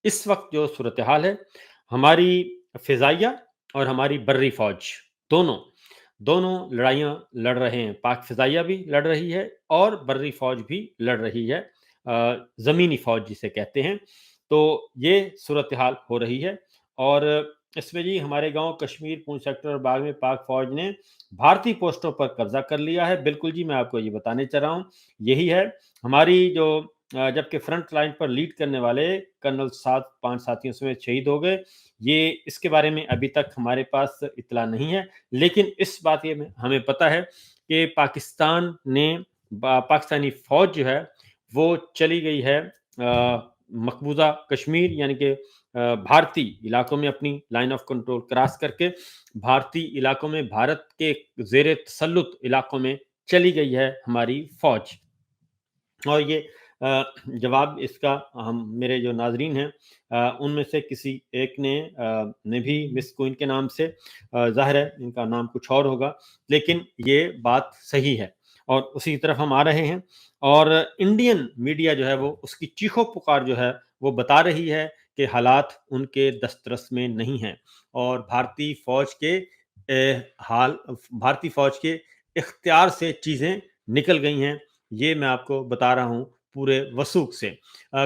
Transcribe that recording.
इस वक्त जो सूरत हाल है, हमारी फ़िज़ाइया और हमारी बर्री फ़ौज दोनों दोनों लड़ाइयाँ लड़ रहे हैं। पाक फ़िज़ाइया भी लड़ रही है और बर्री फ़ौज भी लड़ रही है, ज़मीनी फ़ौज जिसे कहते हैं। तो ये सूरत हाल हो रही है और इसमें जी हमारे गाँव कश्मीर, पूंछ सेक्टर और बाग में पाक फ़ौज ने भारतीय पोस्टों पर कब्ज़ा कर लिया है। बिल्कुल जी, मैं आपको ये बताने चल रहा हूँ, यही है हमारी जो जबकि फ्रंट लाइन पर लीड करने वाले कर्नल 5 साथियों समेत शहीद हो गए। ये इसके बारे में अभी तक हमारे पास इत्तला नहीं है, लेकिन इस बात ये में हमें पता है कि पाकिस्तानी फ़ौज जो है, वो चली गई है मकबूज़ा कश्मीर यानी कि भारतीय इलाकों में अपनी लाइन ऑफ कंट्रोल क्रॉस करके भारतीय इलाकों में, भारत के ज़ेर तसल्लुत इलाकों में चली गई है हमारी फ़ौज। और ये जवाब इसका हम मेरे जो नाज़रीन हैं उनमें से किसी एक ने भी मिस क्वीन के नाम से, ज़ाहिर है इनका नाम कुछ और होगा, लेकिन ये बात सही है और उसी की तरफ हम आ रहे हैं। और इंडियन मीडिया जो है वो उसकी चीखो-पुकार जो है वो बता रही है कि हालात उनके दस्तरस में नहीं हैं और भारतीय फ़ौज के इख्तियार से चीज़ें निकल गई हैं। ये मैं आपको बता रहा हूँ पूरे वसूख से।